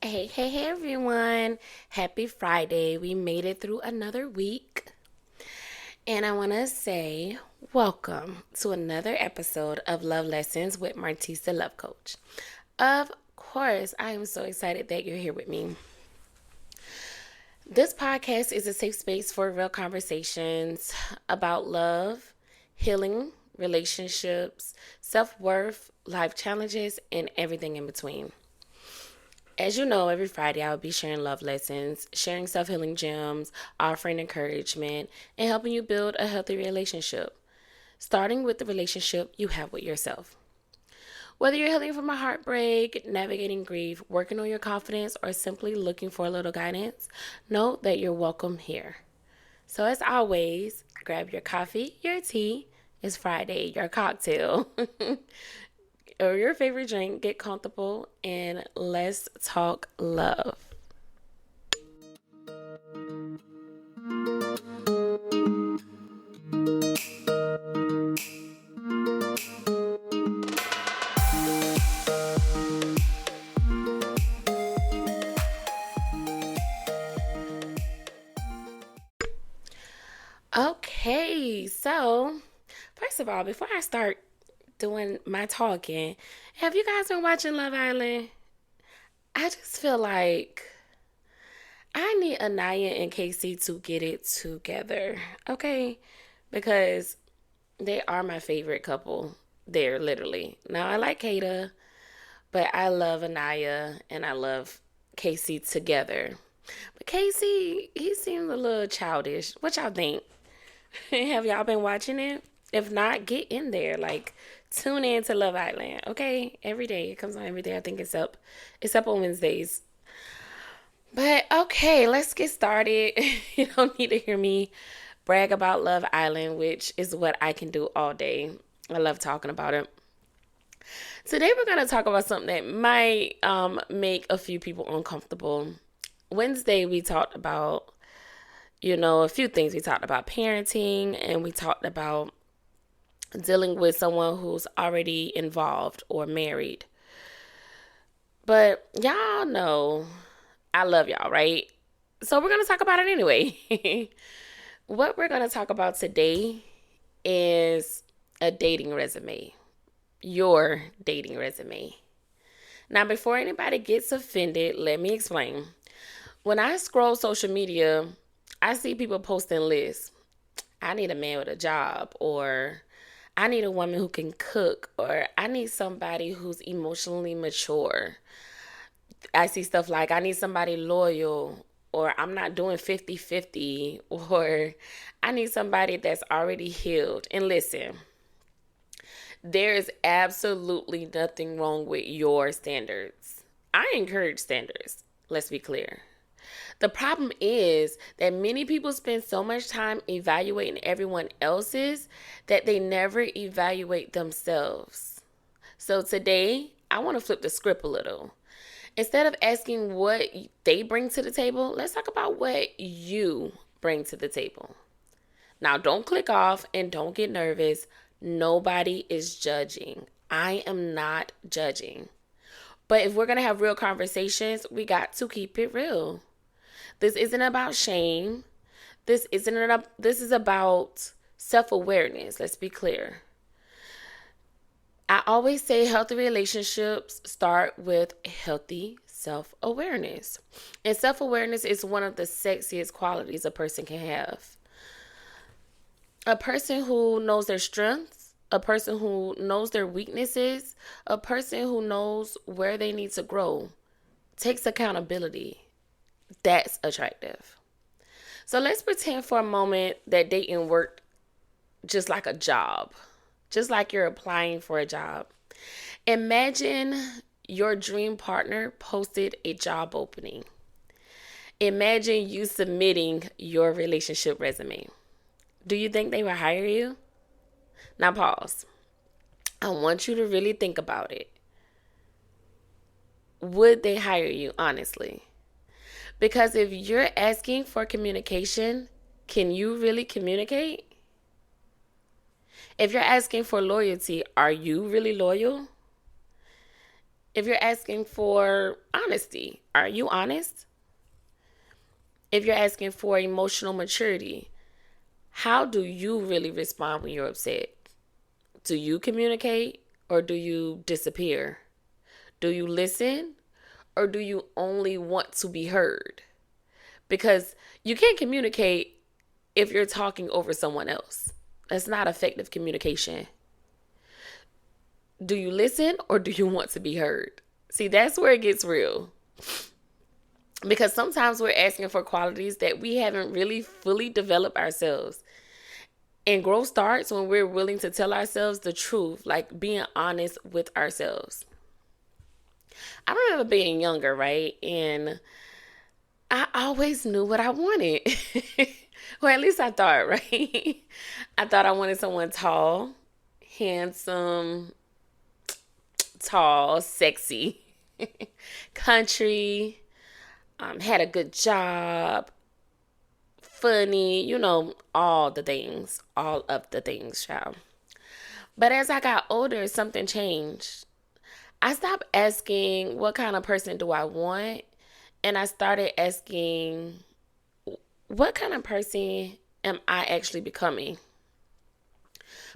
Hey, everyone. Happy Friday. We made it through another week. And I want to say welcome to another episode of Love Lessons with Martis, the Love Coach. Of course, I am so excited that you're here with me. This podcast is a safe space for real conversations about love, healing, relationships, self worth, life challenges, and everything in between. As you know, every Friday I will be sharing love lessons, sharing self healing gems, offering encouragement, and helping you build a healthy relationship. Starting with the relationship you have with yourself. Whether you're healing from a heartbreak, navigating grief, working on your confidence, or simply looking for a little guidance, know that you're welcome here. So, as always, grab your coffee, your tea. It's Friday, your cocktail. Or your favorite drink, get comfortable, and let's talk love. Okay, so first of all, before I start doing my talking, have you guys been watching Love Island? I just feel like I need Anaya and Casey to get it together, okay? Because they are my favorite couple there, literally. Now, I like Kata, but I love Anaya and I love Casey together. But Casey, he seems a little childish. What y'all think? Have y'all been watching it? If not, get in there. Like, tune in to Love Island, okay? Every day. It comes on every day. I think it's up on Wednesdays. But okay, let's get started. You don't need to hear me brag about Love Island, which is what I can do all day. I love talking about it. Today we're going to talk about something that might make a few people uncomfortable. Wednesday we talked about, a few things. We talked about parenting and we talked about dealing with someone who's already involved or married. But y'all know I love y'all, right? So we're going to talk about it anyway. What we're going to talk about today is a dating resume. Your dating resume. Now, before anybody gets offended, let me explain. When I scroll social media, I see people posting lists. I need a man with a job, or I need a woman who can cook, or I need somebody who's emotionally mature. I see stuff like I need somebody loyal, or I'm not doing 50-50, or I need somebody that's already healed. And listen, there is absolutely nothing wrong with your standards. I encourage standards. Let's be clear. The problem is that many people spend so much time evaluating everyone else's that they never evaluate themselves. So today, I want to flip the script a little. Instead of asking what they bring to the table, let's talk about what you bring to the table. Now, don't click off and don't get nervous. Nobody is judging. I am not judging. But if we're going to have real conversations, we got to keep it real. This isn't about shame. This is about self-awareness. Let's be clear. I always say healthy relationships start with healthy self-awareness. And self-awareness is one of the sexiest qualities a person can have. A person who knows their strengths, a person who knows their weaknesses, a person who knows where they need to grow, takes accountability. That's attractive. So let's pretend for a moment that dating worked just like a job, just like you're applying for a job. Imagine your dream partner posted a job opening. Imagine you submitting your relationship resume. Do you think they would hire you? Now pause. I want you to really think about it. Would they hire you, honestly? Because if you're asking for communication, can you really communicate? If you're asking for loyalty, are you really loyal? If you're asking for honesty, are you honest? If you're asking for emotional maturity, how do you really respond when you're upset? Do you communicate or do you disappear? Do you listen or do you only want to be heard? Because you can't communicate if you're talking over someone else. That's not effective communication. Do you listen or do you want to be heard? See, that's where it gets real. Because sometimes we're asking for qualities that we haven't really fully developed ourselves. And growth starts when we're willing to tell ourselves the truth, like being honest with ourselves. I remember being younger, right? And I always knew what I wanted. Well, at least I thought, right? I thought I wanted someone tall, handsome, tall, sexy, country, had a good job, funny, all the things, all of the things, child. But as I got older, something changed. I stopped asking, what kind of person do I want? And I started asking, what kind of person am I actually becoming?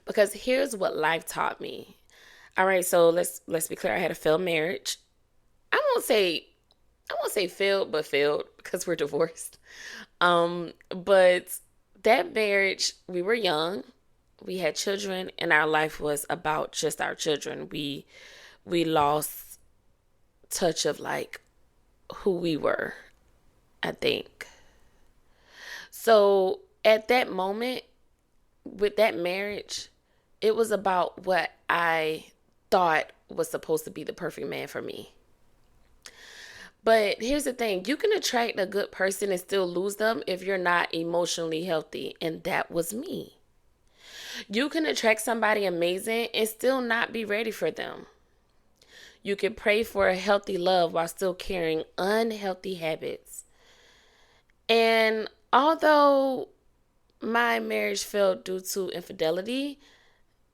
Because here's what life taught me. All right, so let's be clear. I had a failed marriage. I won't say failed, but failed because we're divorced. But that marriage, we were young, we had children, and our life was about just our children. We lost touch of like who we were, I think. So at that moment, with that marriage, it was about what I thought was supposed to be the perfect man for me. But here's the thing, you can attract a good person and still lose them if you're not emotionally healthy. And that was me. You can attract somebody amazing and still not be ready for them. You can pray for a healthy love while still carrying unhealthy habits. And although my marriage failed due to infidelity,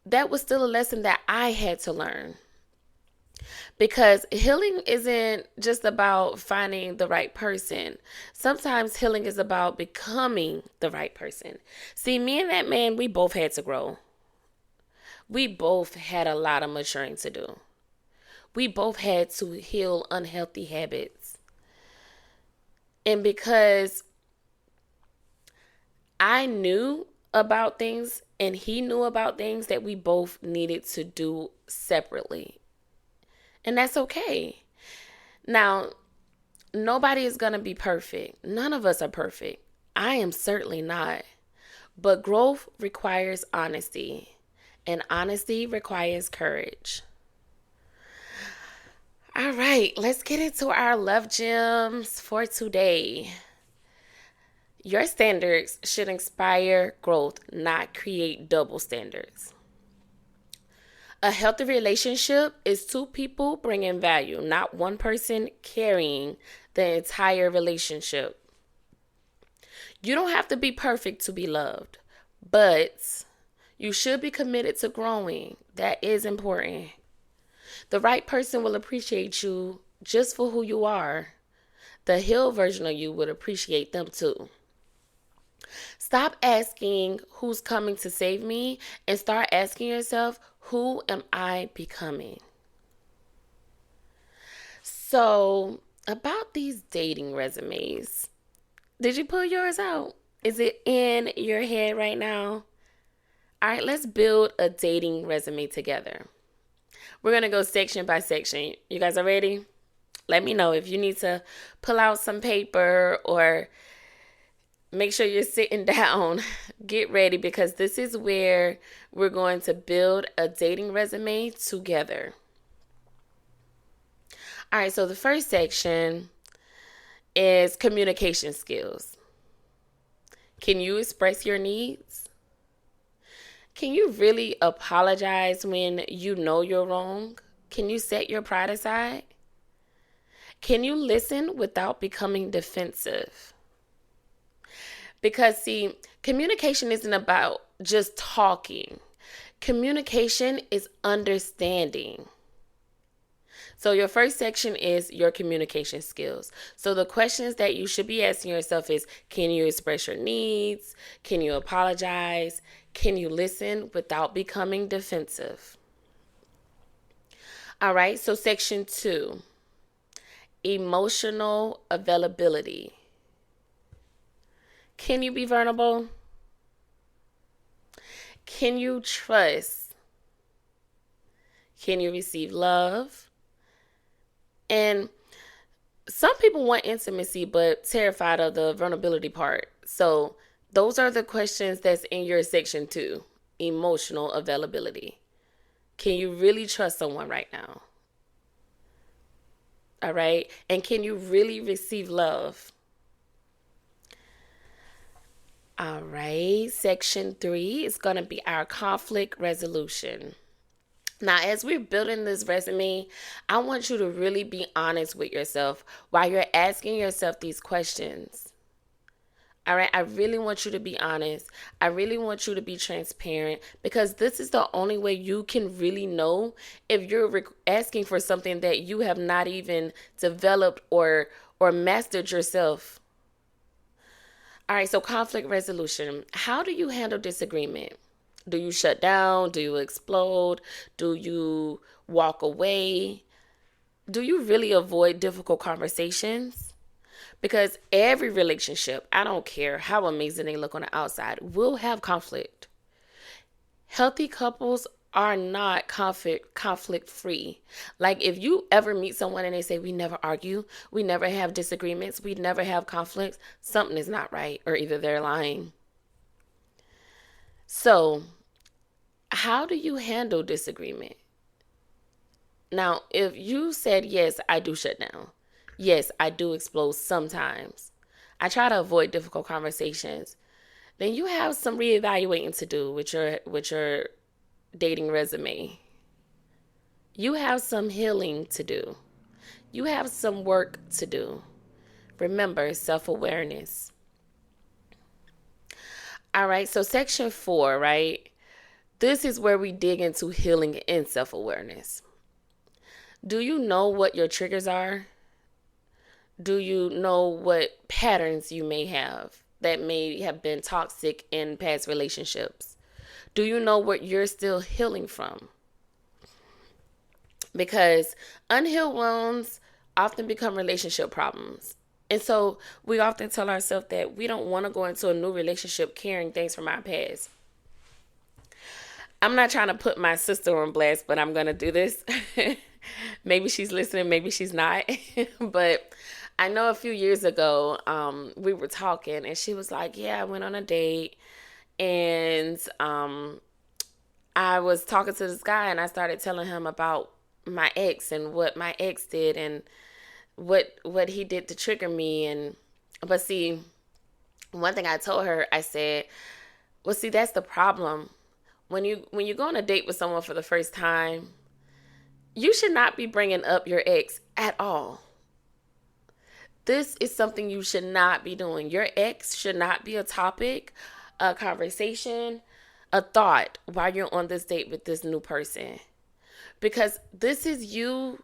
that was still a lesson that I had to learn. Because healing isn't just about finding the right person. Sometimes healing is about becoming the right person. See, me and that man, we both had to grow. We both had a lot of maturing to do. We both had to heal unhealthy habits. And because I knew about things and he knew about things that we both needed to do separately. And that's okay. Now, nobody is going to be perfect. None of us are perfect. I am certainly not. But growth requires honesty, and honesty requires courage. All right, let's get into our love gems for today. Your standards should inspire growth, not create double standards. A healthy relationship is two people bringing value, not one person carrying the entire relationship. You don't have to be perfect to be loved, but you should be committed to growing. That is important. The right person will appreciate you just for who you are. The healed version of you would appreciate them too. Stop asking who's coming to save me and start asking yourself, who am I becoming? So, about these dating resumes, did you pull yours out? Is it in your head right now? All right, let's build a dating resume together. We're going to go section by section. You guys are ready? Let me know if you need to pull out some paper or make sure you're sitting down. Get ready because this is where we're going to build a dating resume together. All right, so the first section is communication skills. Can you express your needs? Can you really apologize when you know you're wrong? Can you set your pride aside? Can you listen without becoming defensive? Because, see, communication isn't about just talking. Communication is understanding. So your first section is your communication skills. So the questions that you should be asking yourself is, can you express your needs? Can you apologize? Can you listen without becoming defensive? All right, so section 2, emotional availability. Can you be vulnerable? Can you trust? Can you receive love? And some people want intimacy but terrified of the vulnerability part. So those are the questions that's in your section 2, emotional availability. Can you really trust someone right now? All right. And can you really receive love? All right. Section 3 is going to be our conflict resolution. Now, as we're building this resume, I want you to really be honest with yourself while you're asking yourself these questions. All right, I really want you to be honest. I really want you to be transparent, because this is the only way you can really know if you're asking for something that you have not even developed or mastered yourself. All right, so conflict resolution. How do you handle disagreement? Do you shut down? Do you explode? Do you walk away? Do you really avoid difficult conversations? Because every relationship, I don't care how amazing they look on the outside, will have conflict. Healthy couples are not conflict free. Like, if you ever meet someone and they say, we never argue, we never have disagreements, we never have conflicts, something is not right, or either they're lying. So, how do you handle disagreement? Now, if you said, yes, I do shut down. Yes, I do explode sometimes. I try to avoid difficult conversations. Then you have some reevaluating to do with your dating resume. You have some healing to do. You have some work to do. Remember, self-awareness. All right, so section 4, right? This is where we dig into healing and self-awareness. Do you know what your triggers are? Do you know what patterns you may have that may have been toxic in past relationships? Do you know what you're still healing from? Because unhealed wounds often become relationship problems. And so we often tell ourselves that we don't want to go into a new relationship carrying things from our past. I'm not trying to put my sister on blast, but I'm going to do this. Maybe she's listening, maybe she's not. But I know a few years ago, we were talking and she was like, yeah, I went on a date and I was talking to this guy and I started telling him about my ex and what my ex did and what he did to trigger me. But see, one thing I told her, I said, well, see, that's the problem. When you go on a date with someone for the first time, you should not be bringing up your ex at all. This is something you should not be doing. Your ex should not be a topic, a conversation, a thought while you're on this date with this new person. Because this is you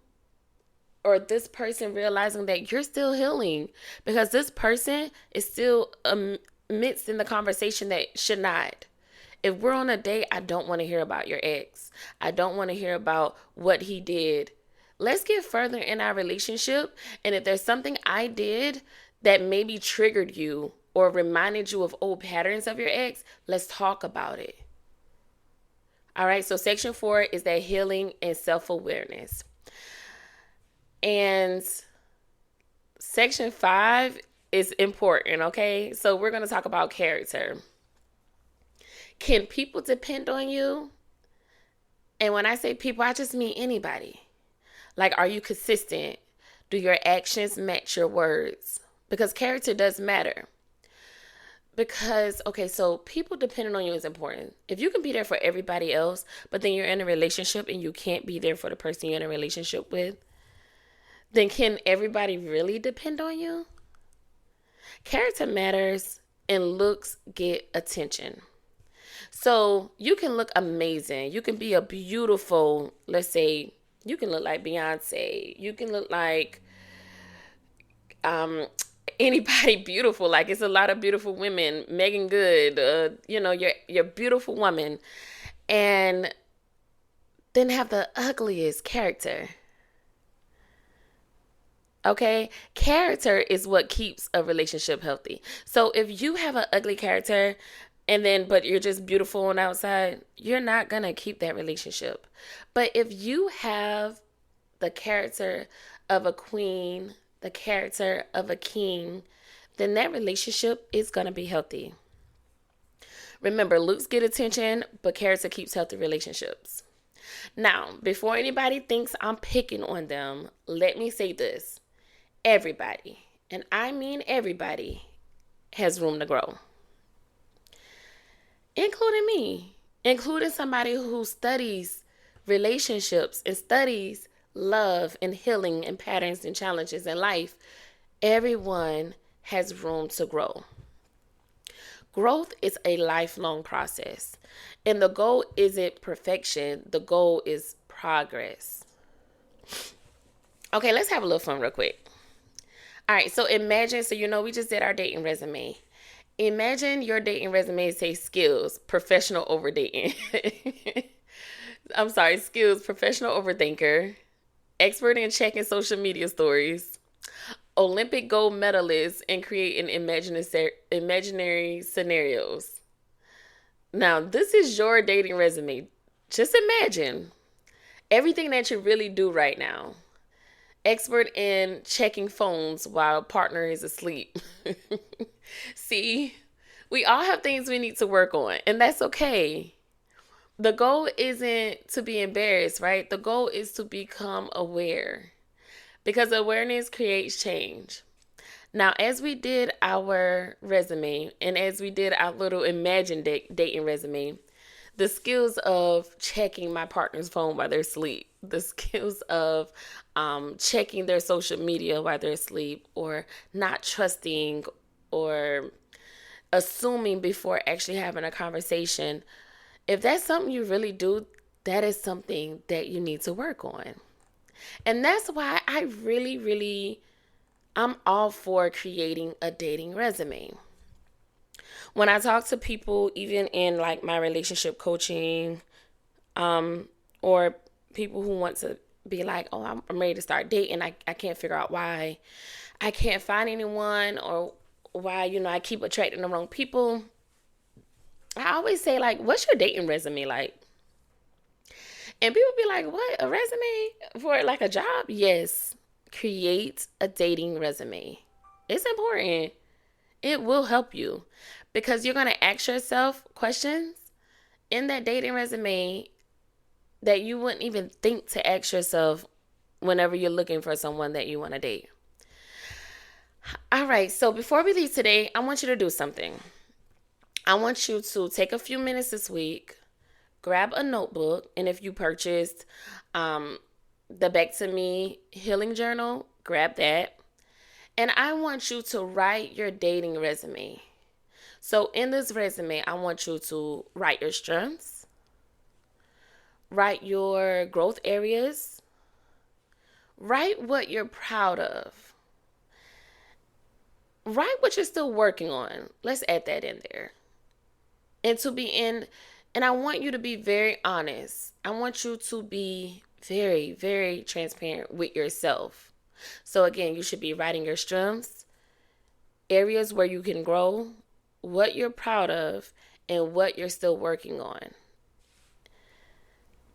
or this person realizing that you're still healing. Because this person is still amidst in the conversation that should not. If we're on a date, I don't want to hear about your ex. I don't want to hear about what he did. Let's get further in our relationship. And if there's something I did that maybe triggered you or reminded you of old patterns of your ex, let's talk about it. All right, so section 4 is that healing and self-awareness. And section 5 is important, okay? So we're going to talk about character. Can people depend on you? And when I say people, I just mean anybody. Like, are you consistent? Do your actions match your words? Because character does matter. Because, okay, so people depending on you is important. If you can be there for everybody else, but then you're in a relationship and you can't be there for the person you're in a relationship with, then can everybody really depend on you? Character matters and looks get attention. So you can look amazing. You can be a beautiful, let's say, You can look like Beyonce. You can look like um anybody beautiful. Like it's a lot of beautiful women. Megan Good, you're beautiful woman, and then have the ugliest character. Okay, character is what keeps a relationship healthy. So if you have an ugly character but you're just beautiful on the outside, you're not gonna keep that relationship. But if you have the character of a queen, the character of a king, then that relationship is gonna be healthy. Remember, looks get attention, but character keeps healthy relationships. Now, before anybody thinks I'm picking on them, let me say this. Everybody, and I mean everybody, has room to grow, including me, including somebody who studies relationships and studies love and healing and patterns and challenges in life. Everyone has room to grow. Growth is a lifelong process, and the goal isn't perfection, the goal is progress. Okay, let's have a little fun real quick. All right, so imagine, we just did our dating resume. Imagine your dating resume say skills, professional over dating. I'm sorry, skills, professional overthinker, expert in checking social media stories, Olympic gold medalist in creating imaginary scenarios. Now, this is your dating resume. Just imagine everything that you really do right now. Expert in checking phones while partner is asleep. See, we all have things we need to work on, and that's okay. The goal isn't to be embarrassed, right? The goal is to become aware, because awareness creates change. Now, as we did our resume and as we did our little imagined dating resume, the skills of checking my partner's phone while they're asleep, the skills of checking their social media while they're asleep, or not trusting or assuming before actually having a conversation. If that's something you really do, that is something that you need to work on. And that's why I'm all for creating a dating resume. When I talk to people, even in like my relationship coaching, or people who want to be like, oh, I'm ready to start dating. I can't figure out why I can't find anyone, or why, I keep attracting the wrong people. I always say, like, what's your dating resume like? And people be like, what, a resume for like a job? Yes, create a dating resume. It's important. It will help you, because you're going to ask yourself questions in that dating resume that you wouldn't even think to ask yourself whenever you're looking for someone that you want to date. All right, so before we leave today, I want you to do something. I want you to take a few minutes this week, grab a notebook, and if you purchased the Back to Me Healing Journal, grab that. And I want you to write your dating resume. So in this resume, I want you to write your strengths, write your growth areas, write what you're proud of, write what you're still working on. Let's add that in there. And I want you to be very honest. I want you to be very, very transparent with yourself. So again, you should be writing your strengths, areas where you can grow, what you're proud of, and what you're still working on.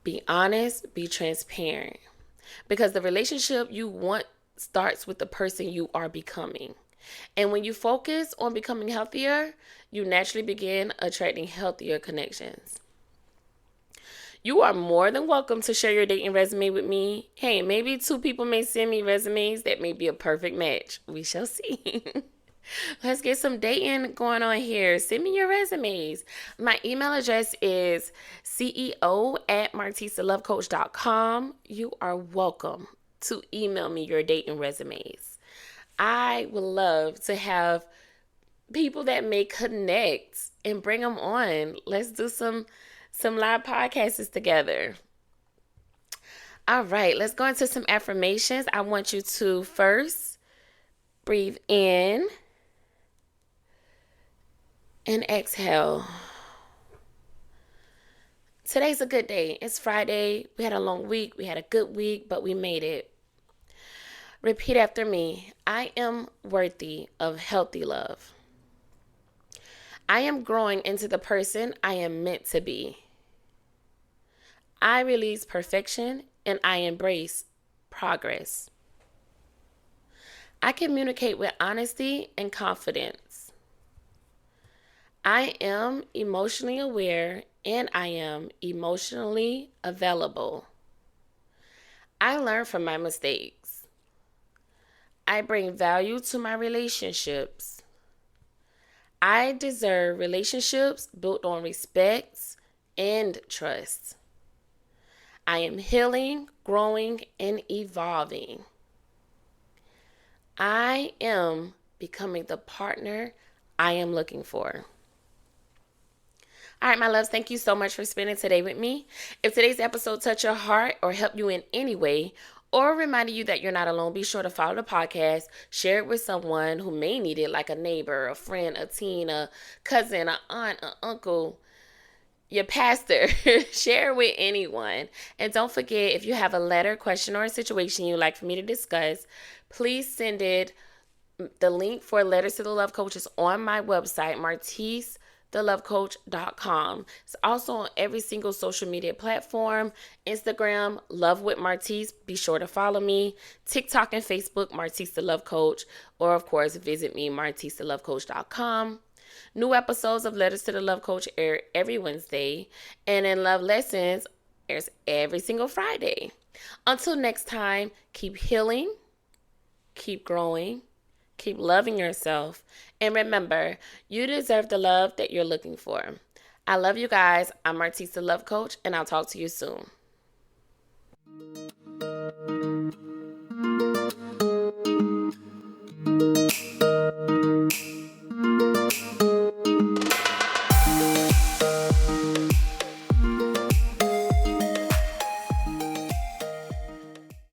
Be honest, be transparent. Because the relationship you want starts with the person you are becoming. And when you focus on becoming healthier, you naturally begin attracting healthier connections. You are more than welcome to share your dating resume with me. Hey, maybe 2 people may send me resumes that may be a perfect match. We shall see. Let's get some dating going on here. Send me your resumes. My email address is ceo@martisalovecoach.com. You are welcome to email me your dating resumes. I would love to have people that may connect and bring them on. Let's do some live podcasts together. All right, let's go into some affirmations. I want you to first breathe in and exhale. Today's a good day. It's Friday. We had a long week. We had a good week, but we made it. Repeat after me. I am worthy of healthy love. I am growing into the person I am meant to be. I release perfection and I embrace progress. I communicate with honesty and confidence. I am emotionally aware and I am emotionally available. I learn from my mistakes. I bring value to my relationships. I deserve relationships built on respect and trust. I am healing, growing, and evolving. I am becoming the partner I am looking for. All right, my loves, thank you so much for spending today with me. If today's episode touched your heart or helped you in any way, or reminded you that you're not alone, be sure to follow the podcast, share it with someone who may need it, like a neighbor, a friend, a teen, a cousin, an aunt, an uncle, your pastor. Share it with anyone. And don't forget, if you have a letter, question, or a situation you'd like for me to discuss, please send it. The link for Letters to the Love Coach is on my website, martisthelovecoach.com. It's also on every single social media platform. Instagram, Love with Martis. Be sure to follow me. TikTok and Facebook, Martis the Love Coach. Or, of course, visit me, martisthelovecoach.com. New episodes of Letters to the Love Coach air every Wednesday. And in Love Lessons airs every single Friday. Until next time, keep healing, keep growing, keep loving yourself, and remember, you deserve the love that you're looking for. I love you guys. I'm Martis the Love Coach, and I'll talk to you soon.